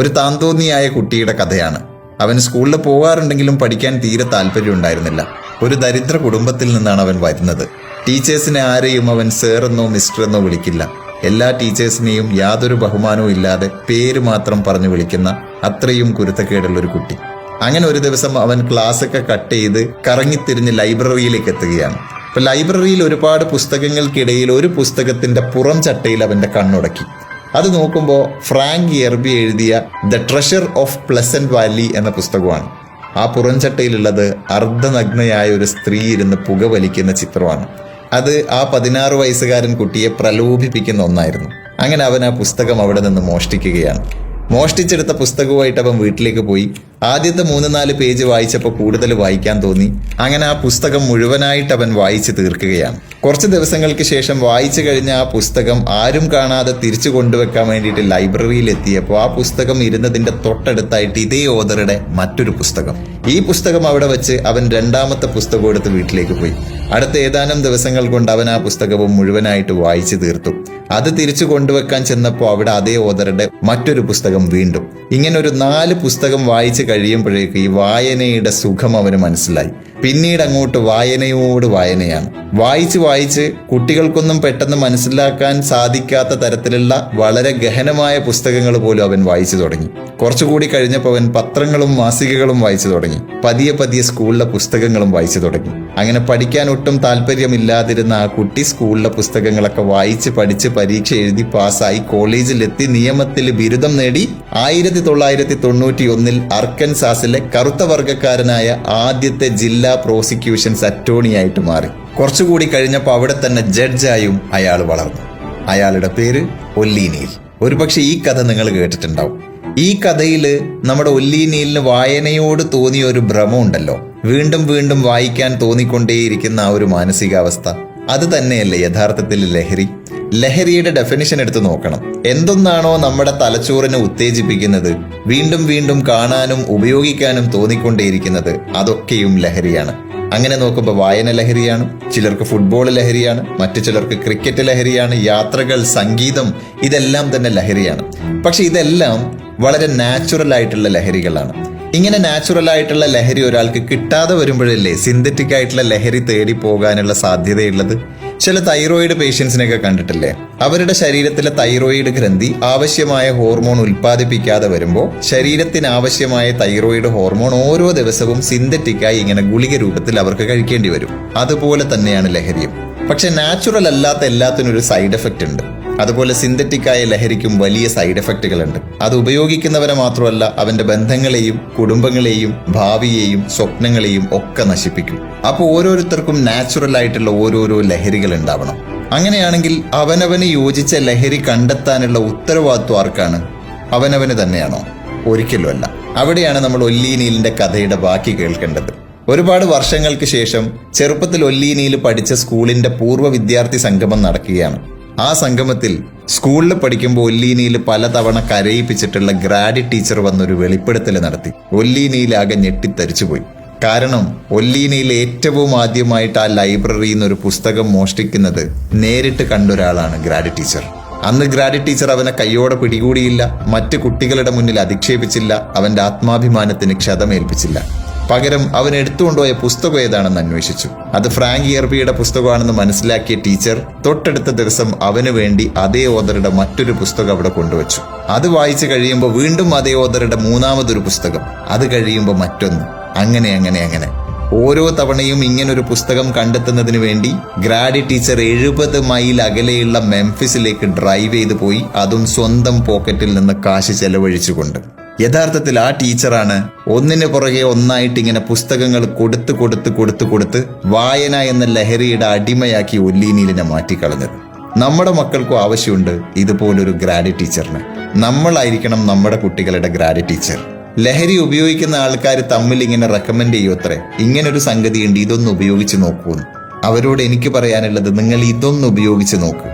ഒരു താന്തോന്നിയായ കുട്ടിയുടെ കഥയാണ്. അവൻ സ്കൂളിൽ പോകാറുണ്ടെങ്കിലും പഠിക്കാൻ തീരെ താല്പര്യം ഉണ്ടായിരുന്നില്ല. ഒരു ദരിദ്ര കുടുംബത്തിൽ നിന്നാണ് അവൻ വരുന്നത്. ടീച്ചേഴ്സിനെ ആരെയും അവൻ സർ എന്നോ മിസ്റ്റർ എന്നോ വിളിക്കില്ല. എല്ലാ ടീച്ചേഴ്സിനെയും യാതൊരു ബഹുമാനവും ഇല്ലാതെ പേര് മാത്രം പറഞ്ഞു വിളിക്കുന്ന അത്രയും കുരുത്തക്കേടുള്ള ഒരു കുട്ടി. അങ്ങനെ ഒരു ദിവസം അവൻ ക്ലാസ്സൊക്കെ കട്ട് ചെയ്ത് കറങ്ങിത്തിരിഞ്ഞ് ലൈബ്രറിയിലേക്ക് എത്തുകയാണ്. അപ്പൊ ലൈബ്രറിയിൽ ഒരുപാട് പുസ്തകങ്ങൾക്കിടയിൽ ഒരു പുസ്തകത്തിന്റെ പുറം ചട്ടയിൽ അവന്റെ കണ്ണുടക്കി. അത് നോക്കുമ്പോൾ ഫ്രാങ്ക് എർബി എഴുതിയ the Treasure of Pleasant Valley എന്ന പുസ്തകമാണ്. ആ പുറംചട്ടയിലുള്ളത് അർദ്ധനഗ്നയായ ഒരു സ്ത്രീ ഇരുന്ന് പുകവലിക്കുന്ന ചിത്രമാണ്. അത് ആ 16 വയസ്സുകാരൻ കുട്ടിയെ പ്രലോഭിപ്പിക്കുന്ന ഒന്നായിരുന്നു. അങ്ങനെ അവൻ ആ പുസ്തകം അവിടെ നിന്ന് മോഷ്ടിക്കുകയാണ്. മോഷ്ടിച്ചെടുത്ത പുസ്തകവുമായിട്ട് അവൻ വീട്ടിലേക്ക് പോയി. ആദ്യത്തെ 3-4 പേജ് വായിച്ചപ്പോൾ കൂടുതൽ വായിക്കാൻ തോന്നി. അങ്ങനെ ആ പുസ്തകം മുഴുവനായിട്ട് അവൻ വായിച്ച് തീർക്കുകയാണ്. കുറച്ച് ദിവസങ്ങൾക്ക് ശേഷം വായിച്ചു കഴിഞ്ഞ ആ പുസ്തകം ആരും കാണാതെ തിരിച്ചു കൊണ്ടുവെക്കാൻ വേണ്ടിയിട്ട് ലൈബ്രറിയിൽ എത്തിയപ്പോൾ ആ പുസ്തകം ഇരുന്നതിന്റെ തൊട്ടടുത്തായിട്ട് ഇതേ ഓതറുടെ മറ്റൊരു പുസ്തകം. ഈ പുസ്തകം അവിടെ വെച്ച് അവൻ 2ാമത്തെ പുസ്തകം എടുത്ത് വീട്ടിലേക്ക് പോയി. അടുത്ത ഏതാനും ദിവസങ്ങൾ കൊണ്ട് അവൻ ആ പുസ്തകവും മുഴുവനായിട്ട് വായിച്ചു തീർത്തു. അത് തിരിച്ചു കൊണ്ടുവെക്കാൻ ചെന്നപ്പോൾ അവിടെ അതേ ഓതറുടെ മറ്റൊരു പുസ്തകം വീണ്ടും. ഇങ്ങനെ ഒരു 4 പുസ്തകം വായിച്ചു കഴിയുമ്പോഴേക്ക് ഈ വായനയുടെ സുഖം അവന് മനസ്സിലായി. പിന്നീട് അങ്ങോട്ട് വായനയോട് വായനയാണ്. വായിച്ച് കുട്ടികൾക്കൊന്നും പെട്ടെന്ന് മനസ്സിലാക്കാൻ സാധിക്കാത്ത തരത്തിലുള്ള വളരെ ഗഹനമായ പുസ്തകങ്ങൾ പോലും അവൻ വായിച്ചു തുടങ്ങി. കുറച്ചുകൂടി കഴിഞ്ഞപ്പോൾ അവൻ പത്രങ്ങളും മാസികകളും വായിച്ചു തുടങ്ങി. പതിയെ സ്കൂളിലെ പുസ്തകങ്ങളും വായിച്ചു തുടങ്ങി. അങ്ങനെ പഠിക്കാൻ ഒട്ടും താല്പര്യമില്ലാതിരുന്ന ആ കുട്ടി സ്കൂളിലെ പുസ്തകങ്ങളൊക്കെ വായിച്ച് പഠിച്ച് പരീക്ഷ എഴുതി പാസ്സായി കോളേജിലെത്തി നിയമത്തിൽ ബിരുദം നേടി 1991 അർക്കൻസാസിലെ കറുത്ത വർഗക്കാരനായ ആദ്യത്തെ ജില്ലാ പ്രോസിക്യൂഷൻസ് അറ്റോർണിയായിട്ട് മാറി. കുറച്ചുകൂടി കഴിഞ്ഞപ്പോൾ അവിടെ തന്നെ ജഡ്ജായും അയാൾ വളർന്നു. അയാളുടെ പേര് ഒല്ലി നീൽ. ഒരുപക്ഷെ ഈ കഥ നിങ്ങൾ കേട്ടിട്ടുണ്ടാവും. ഈ കഥയിൽ നമ്മുടെ ഒല്ലി നീലിന് വായനയോട് തോന്നിയ ഒരു ഭ്രമമുണ്ടല്ലോ, വീണ്ടും വായിക്കാൻ തോന്നിക്കൊണ്ടേയിരിക്കുന്ന ആ ഒരു മാനസികാവസ്ഥ. അത് തന്നെയല്ലേ യഥാർത്ഥത്തിൽ ലഹരി. ലഹരിയുടെ ഡെഫിനിഷൻ എടുത്ത് നോക്കണം. എന്തൊന്നാണോ നമ്മുടെ തലച്ചോറിനെ ഉത്തേജിപ്പിക്കുന്നത്, വീണ്ടും കാണാനും ഉപയോഗിക്കാനും തോന്നിക്കൊണ്ടേയിരിക്കുന്നത്, അതൊക്കെയും ലഹരിയാണ്. അങ്ങനെ നോക്കുമ്പോൾ വായന ലഹരിയാണ്, ചിലർക്ക് ഫുട്ബോൾ ലഹരിയാണ്, മറ്റു ചിലർക്ക് ക്രിക്കറ്റ് ലഹരിയാണ്, യാത്രകൾ, സംഗീതം, ഇതെല്ലാം തന്നെ ലഹരിയാണ്. പക്ഷെ ഇതെല്ലാം വളരെ നാച്ചുറൽ ആയിട്ടുള്ള ലഹരികളാണ്. ഇങ്ങനെ നാച്ചുറൽ ആയിട്ടുള്ള ലഹരി ഒരാൾക്ക് കിട്ടാതെ വരുമ്പോഴല്ലേ സിന്തറ്റിക് ആയിട്ടുള്ള ലഹരി തേടി പോകാനുള്ള സാധ്യതയുള്ളത്. ചില തൈറോയിഡ് പേഷ്യൻസിനെയൊക്കെ കണ്ടിട്ടില്ലേ, അവരുടെ ശരീരത്തിലെ തൈറോയിഡ് ഗ്രന്ഥി ആവശ്യമായ ഹോർമോൺ ഉൽപ്പാദിപ്പിക്കാതെ വരുമ്പോൾ ശരീരത്തിന് ആവശ്യമായ തൈറോയിഡ് ഹോർമോൺ ഓരോ ദിവസവും സിന്തറ്റിക്കായി ഇങ്ങനെ ഗുളിക രൂപത്തിൽ അവർക്ക് കഴിക്കേണ്ടി വരും. അതുപോലെ തന്നെയാണ് ലഹരിയും. പക്ഷെ നാച്ചുറൽ അല്ലാത്ത എല്ലാത്തിനും ഒരു സൈഡ് എഫക്റ്റ് ഉണ്ട്. അതുപോലെ സിന്തറ്റിക്കായ ലഹരിക്കും വലിയ സൈഡ് എഫക്റ്റുകളുണ്ട്. അത് ഉപയോഗിക്കുന്നവരെ മാത്രമല്ല, അവന്റെ ബന്ധങ്ങളെയും കുടുംബങ്ങളെയും ഭാവിയെയും സ്വപ്നങ്ങളെയും ഒക്കെ നശിപ്പിക്കും. അപ്പോൾ ഓരോരുത്തർക്കും നാച്ചുറൽ ആയിട്ടുള്ള ഓരോരോ ലഹരികൾ ഉണ്ടാവണം. അങ്ങനെയാണെങ്കിൽ അവനവന് യോജിച്ച ലഹരി കണ്ടെത്താനുള്ള ഉത്തരവാദിത്വം ആർക്കാണ്? അവനവന് തന്നെയാണോ? ഒരിക്കലുമല്ല. അവിടെയാണ് നമ്മൾ ഒല്ലി നീലിന്റെ കഥയുടെ ബാക്കി കേൾക്കേണ്ടത്. ഒരുപാട് വർഷങ്ങൾക്ക് ശേഷം ചെറുപ്പത്തിൽ ഒല്ലി നീൽ പഠിച്ച സ്കൂളിന്റെ പൂർവ്വ വിദ്യാർത്ഥി സംഗമം നടക്കുകയാണ്. ആ സംഗമത്തിൽ സ്കൂളിൽ പഠിക്കുമ്പോൾ ഒല്ലി നീൽ പലതവണ കരയിപ്പിച്ചിട്ടുള്ള ഗ്രാഡി ടീച്ചർ വന്നൊരു വെളിപ്പെടുത്തൽ നടത്തി. ഒല്ലി നീൽ ആകെ ഞെട്ടിത്തരിച്ചുപോയി. കാരണം ഒല്ലി നീൽ ഏറ്റവും ആദ്യമായിട്ട് ആ ലൈബ്രറിയിൽ നിന്ന് ഒരു പുസ്തകം മോഷ്ടിക്കുന്നത് നേരിട്ട് കണ്ടൊരാളാണ് ഗ്രാഡി ടീച്ചർ. അന്ന് ഗ്രാഡി ടീച്ചർ അവനെ കയ്യോടെ പിടികൂടിയില്ല, മറ്റു കുട്ടികളുടെ മുന്നിൽ അധിക്ഷേപിച്ചില്ല, അവന്റെ ആത്മാഭിമാനത്തിന് ക്ഷതമേൽപ്പിച്ചില്ല. പകരം അവൻ എടുത്തുകൊണ്ടുപോയ പുസ്തകം ഏതാണെന്ന് അന്വേഷിച്ചു. അത് ഫ്രാങ്ക് എർബിയുടെ പുസ്തകമാണെന്ന് മനസ്സിലാക്കിയ ടീച്ചർ തൊട്ടടുത്ത ദിവസം അവന് വേണ്ടി അതേ ഓതറുടെ മറ്റൊരു പുസ്തകം അവിടെ കൊണ്ടുവച്ചു. അത് വായിച്ചു കഴിയുമ്പോൾ വീണ്ടും അതേ ഓതറുടെ 3ാമതൊരു പുസ്തകം, അത് കഴിയുമ്പോൾ മറ്റൊന്ന്, അങ്ങനെ ഓരോ തവണയും ഇങ്ങനൊരു പുസ്തകം കണ്ടെത്തുന്നതിന് വേണ്ടി ഗ്രാഡി ടീച്ചർ 70 മൈൽ അകലെയുള്ള മെംഫിസിലേക്ക് ഡ്രൈവ് ചെയ്ത് പോയി, അതും സ്വന്തം പോക്കറ്റിൽ നിന്ന് കാശ് ചെലവഴിച്ചുകൊണ്ട്. യഥാർത്ഥത്തിൽ ആ ടീച്ചറാണ് ഒന്നിനു പുറകെ ഒന്നായിട്ട് ഇങ്ങനെ പുസ്തകങ്ങൾ കൊടുത്ത് വായന എന്ന ലഹരിയുടെ അടിമയാക്കി ഒല്ലി നീലിനെ മാറ്റിക്കളഞ്ഞത്. നമ്മുടെ മക്കൾക്കും ആവശ്യമുണ്ട് ഇതുപോലൊരു ഗ്രാഡി ടീച്ചറിന്. നമ്മളായിരിക്കണം നമ്മുടെ കുട്ടികളുടെ ഗ്രാഡി ടീച്ചർ. ലഹരി ഉപയോഗിക്കുന്ന ആൾക്കാർ തമ്മിൽ ഇങ്ങനെ റെക്കമെൻഡ് ചെയ്യുമത്രേ, ഇങ്ങനൊരു സംഗതിയുണ്ട്, ഇതൊന്ന് ഉപയോഗിച്ച് നോക്കൂന്ന്. അവരോട് എനിക്ക് പറയാനുള്ളത്, നിങ്ങൾ ഇതൊന്ന് ഉപയോഗിച്ച് നോക്കൂ.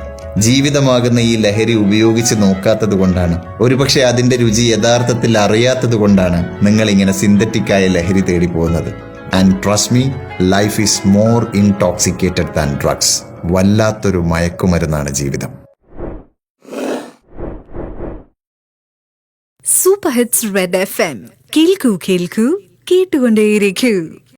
ജീവിതമാകുന്ന ഈ ലഹരി ഉപയോഗിച്ച് നോക്കാത്തത് കൊണ്ടാണ്, ഒരുപക്ഷെ അതിന്റെ രുചി യഥാർത്ഥത്തിൽ അറിയാത്തത് കൊണ്ടാണ് നിങ്ങൾ ഇങ്ങനെ സിന്തറ്റിക്കായ ലഹരി തേടി പോകുന്നത്. And trust me, life is more intoxicated than drugs. വല്ലാത്തൊരു മയക്കുമരുന്നാണ് ജീവിതം. Super hits red FM. കേൾക്കൂ കേൾക്കൂ കേട്ടുകൊണ്ടേയിരിക്കൂ.